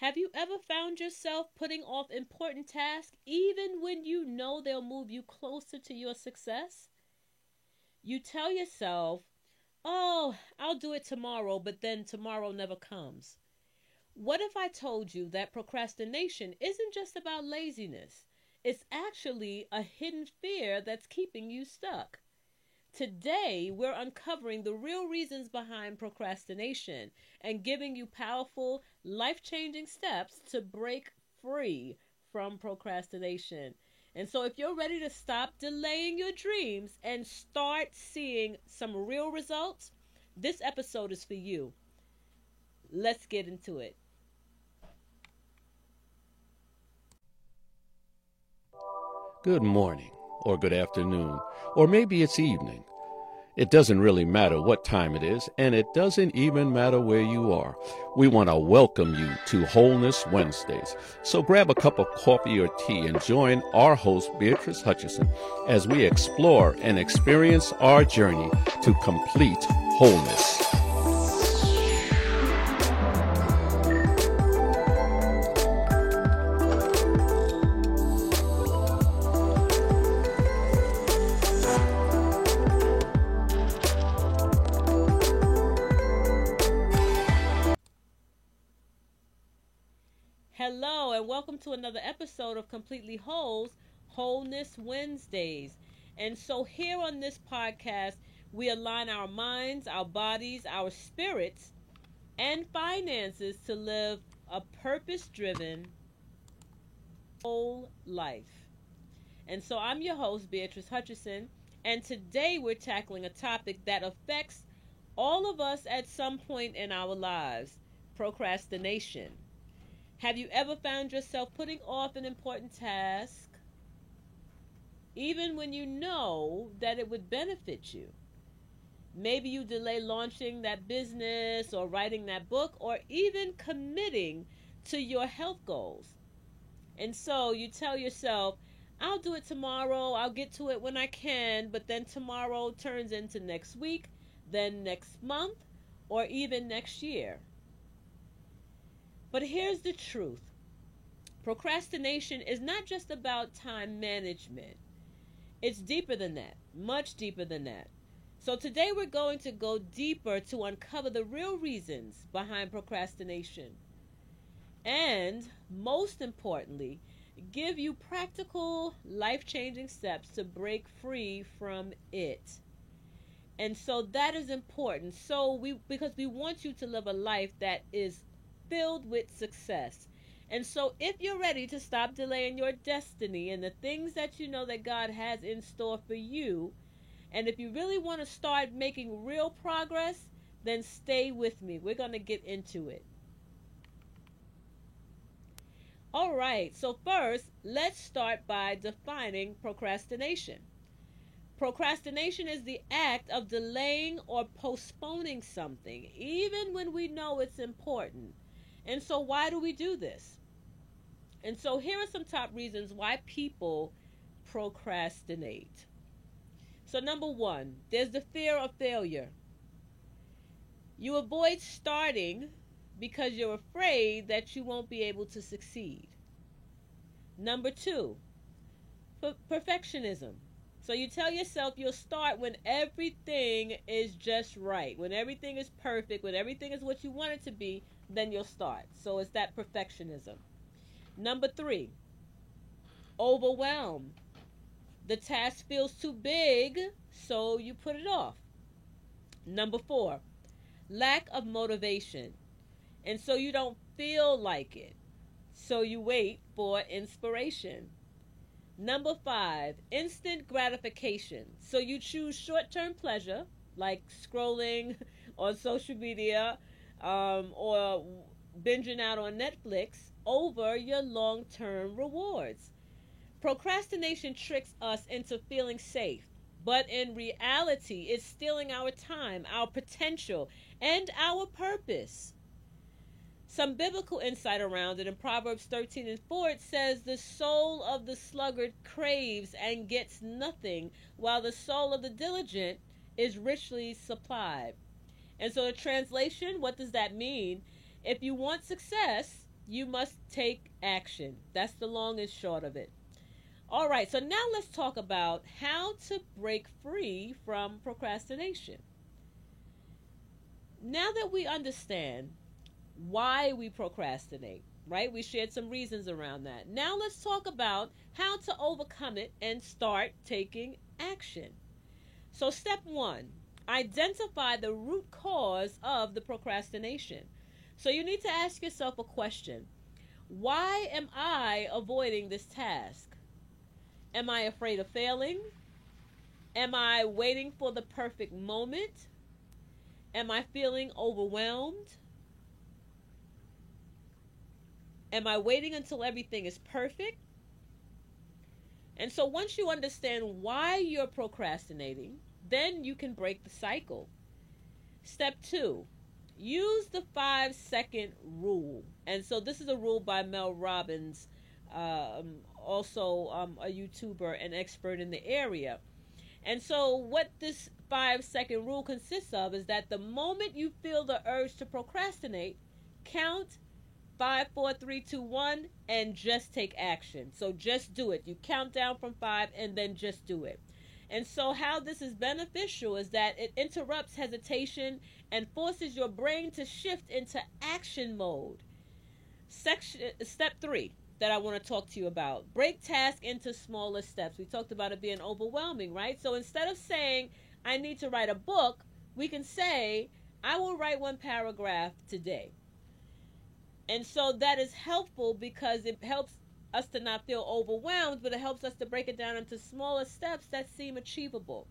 Have you ever found yourself putting off important tasks even when you know they'll move you closer to your success? You tell yourself, oh, I'll do it tomorrow, but then tomorrow never comes. What if I told you that procrastination isn't just about laziness? It's actually a hidden fear that's keeping you stuck. Today, we're uncovering the real reasons behind procrastination and giving you powerful, life changing steps to break free from procrastination. And so, if you're ready to stop delaying your dreams and start seeing some real results, this episode is for you. Let's get into it. Good morning, or good afternoon, or maybe it's evening. It doesn't really matter what time it is, and it doesn't even matter where you are. We want to welcome you to Wholeness Wednesdays. So grab a cup of coffee or tea and join our host, Beatrice Hutchison, as we explore and experience our journey to complete wholeness. Hello, and welcome to another episode of Completely Whole's Wholeness Wednesdays. And so, here on this podcast, we align our minds, our bodies, our spirits, and finances to live a purpose driven whole life. And so, I'm your host, Beatrice Hutchison, and today we're tackling a topic that affects all of us at some point in our lives: procrastination. Have you ever found yourself putting off an important task, even when you know that it would benefit you? Maybe you delay launching that business or writing that book or even committing to your health goals. And so you tell yourself, I'll do it tomorrow, I'll get to it when I can, but then tomorrow turns into next week, then next month, or even next year. But here's the truth. Procrastination is not just about time management. It's deeper than that, much deeper than that. So today we're going to go deeper to uncover the real reasons behind procrastination. And most importantly, give you practical, life-changing steps to break free from it. And so that is important. Because we want you to live a life that is filled with success. And so if you're ready to stop delaying your destiny and the things that you know that God has in store for you, and if you really want to start making real progress, then stay with me. We're going to get into it. All right, so first, let's start by defining procrastination. Procrastination is the act of delaying or postponing something, even when we know it's important. And so why do we do this? And so here are some top reasons why people procrastinate. So number one, there's the fear of failure. You avoid starting because you're afraid that you won't be able to succeed. Number two, perfectionism. So you tell yourself you'll start when everything is just right, when everything is perfect, when everything is what you want it to be, then you'll start. So it's that perfectionism. Number three, overwhelm. The task feels too big, so you put it off. Number four, lack of motivation. And so you don't feel like it, so you wait for inspiration. Number five, instant gratification. So you choose short-term pleasure, like scrolling on social media or binging out on Netflix, over your long-term rewards. Procrastination tricks us into feeling safe, but in reality, it's stealing our time, our potential, and our purpose. Some biblical insight around it in Proverbs 13:4, it says, the soul of the sluggard craves and gets nothing, while the soul of the diligent is richly supplied. And so the translation, what does that mean? If you want success, You must take action. That's the long and short of it. All right, so now let's talk about how to break free from procrastination. Now that we understand why we procrastinate, right? We shared some reasons around that. Now let's talk about how to overcome it and start taking action. So, step one, identify the root cause of the procrastination. So, you need to ask yourself a question. Why am I avoiding this task? Am I afraid of failing? Am I waiting for the perfect moment? Am I feeling overwhelmed? Am I waiting until everything is perfect? And so once you understand why you're procrastinating, then you can break the cycle. Step two, use the 5-second rule. And so this is a rule by Mel Robbins, also a YouTuber and expert in the area. And so what this 5-second rule consists of is that the moment you feel the urge to procrastinate, count 5, 4, 3, 2, 1, and just take action. So just do it. You count down from 5 and then just do it. And so how this is beneficial is that it interrupts hesitation and forces your brain to shift into action mode. Step 3 that I want to talk to you about. Break tasks into smaller steps. We talked about it being overwhelming, right? So instead of saying, I need to write a book, we can say, I will write 1 paragraph today. And so that is helpful because it helps us to not feel overwhelmed, but it helps us to break it down into smaller steps that seem achievable.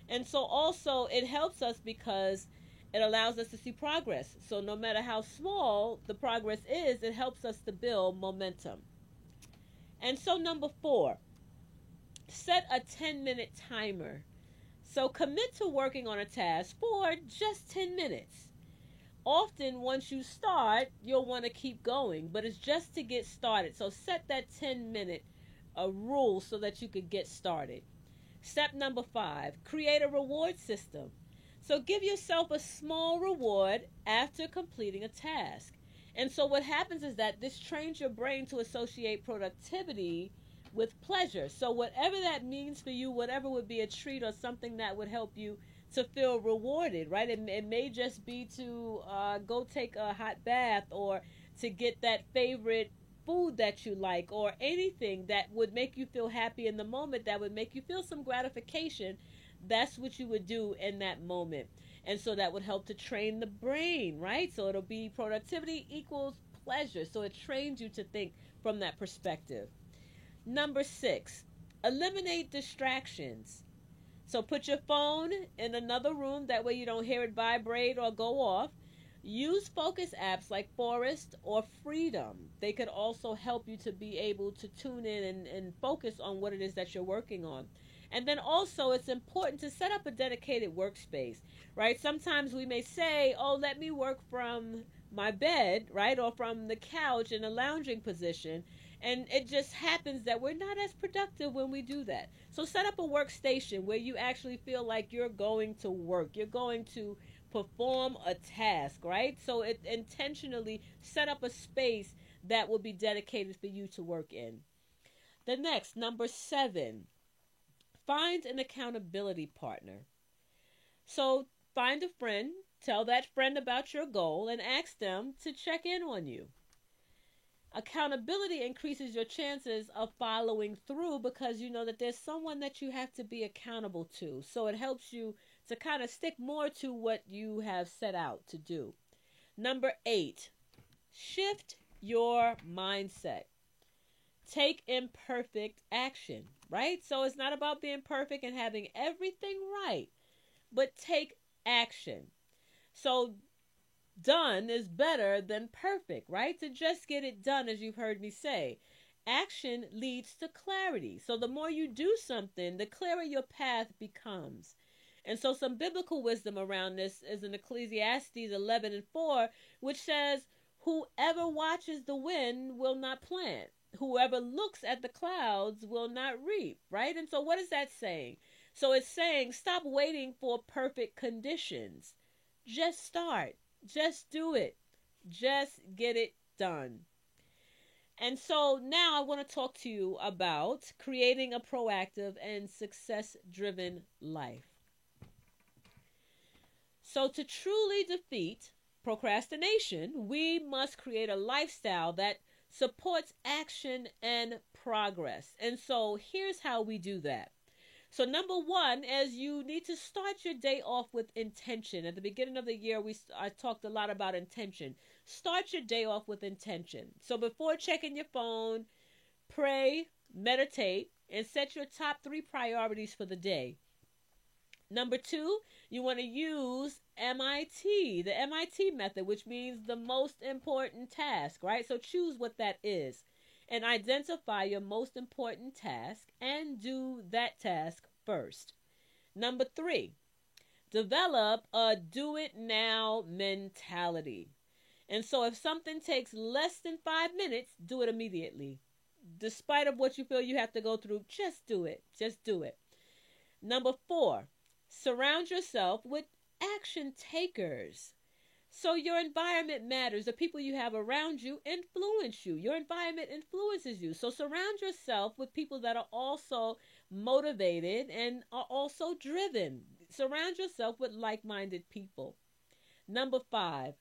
And so also it helps us because it allows us to see progress. So no matter how small the progress is, it helps us to build momentum. And so number 4, set a 10-minute timer. So commit to working on a task for just 10 minutes. Often once you start, you'll want to keep going, but it's just to get started. So set that 10-minute rule so that you can get started. Step number 5, create a reward system. So give yourself a small reward after completing a task. And so what happens is that this trains your brain to associate productivity with pleasure. So whatever that means for you, whatever would be a treat or something that would help you to feel rewarded, right? It may just be to go take a hot bath or to get that favorite food that you like or anything that would make you feel happy in the moment, that would make you feel some gratification. That's what you would do in that moment. And so that would help to train the brain, right? So it'll be productivity equals pleasure. So it trains you to think from that perspective. Number 6, eliminate distractions. So put your phone in another room. That way you don't hear it vibrate or go off. Use focus apps like Forest or Freedom. They could also help you to be able to tune in and focus on what it is that you're working on. And then also it's important to set up a dedicated workspace, right? Sometimes we may say, oh, let me work from my bed, right? Or from the couch in a lounging position. And it just happens that we're not as productive when we do that. So set up a workstation where you actually feel like you're going to work. You're going to perform a task, right? So it intentionally set up a space that will be dedicated for you to work in. The next, number 7, find an accountability partner. So find a friend, tell that friend about your goal, and ask them to check in on you. Accountability increases your chances of following through because you know that there's someone that you have to be accountable to. So it helps you to kind of stick more to what you have set out to do. Number 8, shift your mindset. Take imperfect action, right? So it's not about being perfect and having everything right, but take action. So done is better than perfect, right? To just get it done, as you've heard me say. Action leads to clarity. So the more you do something, the clearer your path becomes. And so some biblical wisdom around this is in Ecclesiastes 11:4, which says, whoever watches the wind will not plant. Whoever looks at the clouds will not reap, right? And so what is that saying? So it's saying stop waiting for perfect conditions. Just start. Just do it. Just get it done. And so now I want to talk to you about creating a proactive and success driven life. So, to truly defeat procrastination, we must create a lifestyle that supports action and progress. And so, here's how we do that. So, number one is you need to start your day off with intention. At the beginning of the year, I talked a lot about intention. Start your day off with intention. So, before checking your phone, pray, meditate, and set your top 3 priorities for the day. Number 2, you want to use MIT, the MIT method, which means the most important task, right? So choose what that is and identify your most important task and do that task first. Number 3, develop a do it now mentality. And so if something takes less than 5 minutes, do it immediately. Despite of what you feel you have to go through, just do it. Just do it. Number 4, surround yourself with action takers. So your environment matters. The people you have around you influence you. Your environment influences you. So surround yourself with people that are also motivated and are also driven. Surround yourself with like-minded people. Number 5,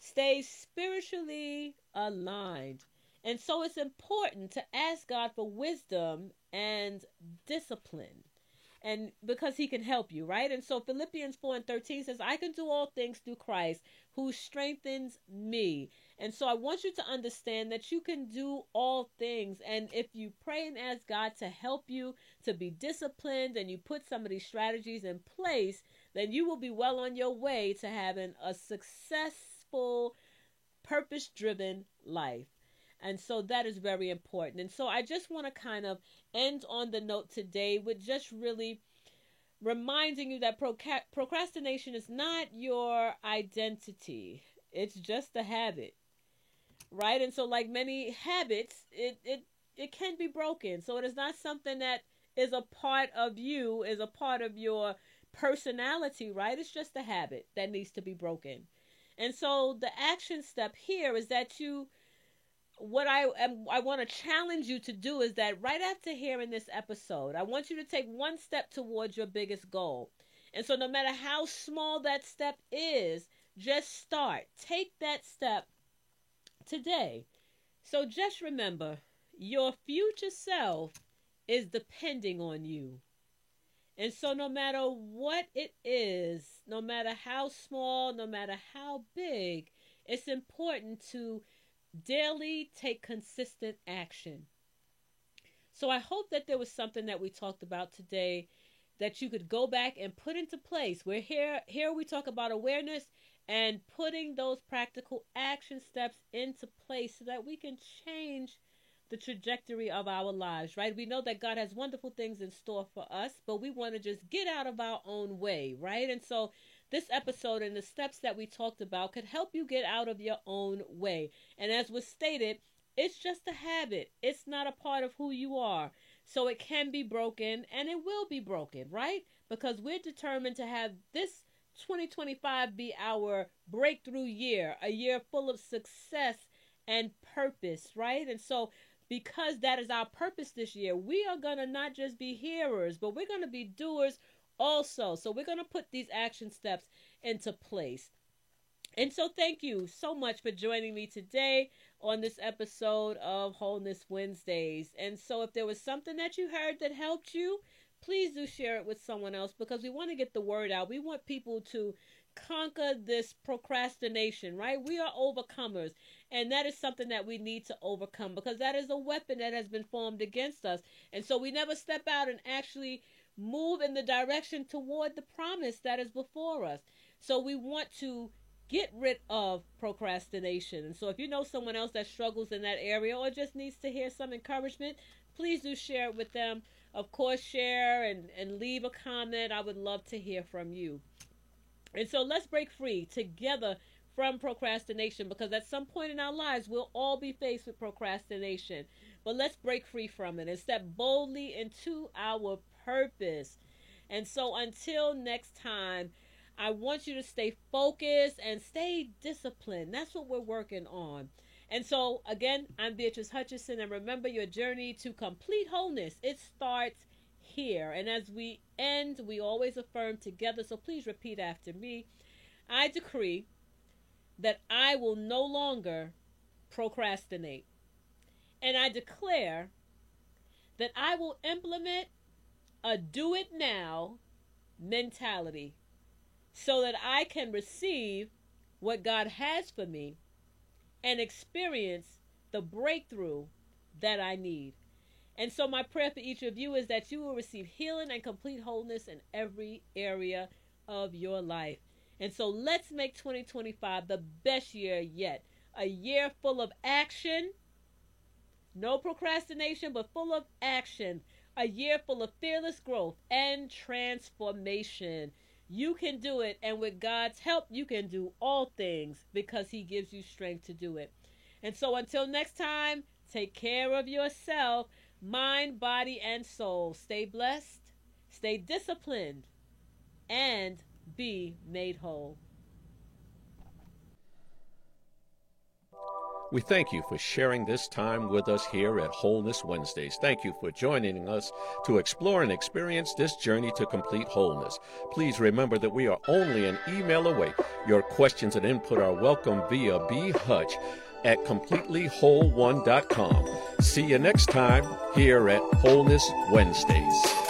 stay spiritually aligned. And so it's important to ask God for wisdom and discipline. And because he can help you, right? And so Philippians 4:13 says, I can do all things through Christ who strengthens me. And so I want you to understand that you can do all things. And if you pray and ask God to help you to be disciplined and you put some of these strategies in place, then you will be well on your way to having a successful, purpose-driven life. And so that is very important. And so I just want to kind of end on the note today with just really reminding you that procrastination is not your identity. It's just a habit, right? And so like many habits, it can be broken. So it is not something that is a part of you, is a part of your personality, right? It's just a habit that needs to be broken. And so the action step here is that what I want to challenge you to do is that right after hearing this episode, I want you to take one step towards your biggest goal. And so no matter how small that step is, just start. Take that step today. So just remember, your future self is depending on you. And so no matter what it is, no matter how small, no matter how big, it's important to daily take consistent action. So I hope that there was something that we talked about today that you could go back and put into place. We're here we talk about awareness and putting those practical action steps into place so that we can change the trajectory of our lives, right? We know that God has wonderful things in store for us, but we want to just get out of our own way, right? And so this episode and the steps that we talked about could help you get out of your own way. And as was stated, it's just a habit. It's not a part of who you are. So it can be broken and it will be broken, right? Because we're determined to have this 2025 be our breakthrough year, a year full of success and purpose, right? And so because that is our purpose this year, we are going to not just be hearers, but we're going to be doers also. So we're going to put these action steps into place. And so thank you so much for joining me today on this episode of Wholeness Wednesdays. And so if there was something that you heard that helped you, please do share it with someone else because we want to get the word out. We want people to conquer this procrastination, right? We are overcomers, and that is something that we need to overcome because that is a weapon that has been formed against us. And so we never step out and actually move in the direction toward the promise that is before us. So we want to get rid of procrastination. And so if you know someone else that struggles in that area or just needs to hear some encouragement, please do share it with them. Of course, share and leave a comment. I would love to hear from you. And so let's break free together from procrastination because at some point in our lives, we'll all be faced with procrastination. But let's break free from it and step boldly into our purpose. And so until next time, I want you to stay focused and stay disciplined. That's what we're working on. And so, again, I'm Beatrice Hutchinson, and remember, your journey to complete wholeness, it starts here. And as we end, we always affirm together, so please repeat after me. I decree that I will no longer procrastinate. And I declare that I will implement a do-it-now mentality so that I can receive what God has for me and experience the breakthrough that I need. And so my prayer for each of you is that you will receive healing and complete wholeness in every area of your life. And so let's make 2025 the best year yet. A year full of action, no procrastination, but full of action. A year full of fearless growth and transformation. You can do it, and with God's help, you can do all things because He gives you strength to do it. And so until next time, take care of yourself, mind, body, and soul. Stay blessed, stay disciplined, and be made whole. We thank you for sharing this time with us here at Wholeness Wednesdays. Thank you for joining us to explore and experience this journey to complete wholeness. Please remember that we are only an email away. Your questions and input are welcome via bhutch@completelywhole1.com. See you next time here at Wholeness Wednesdays.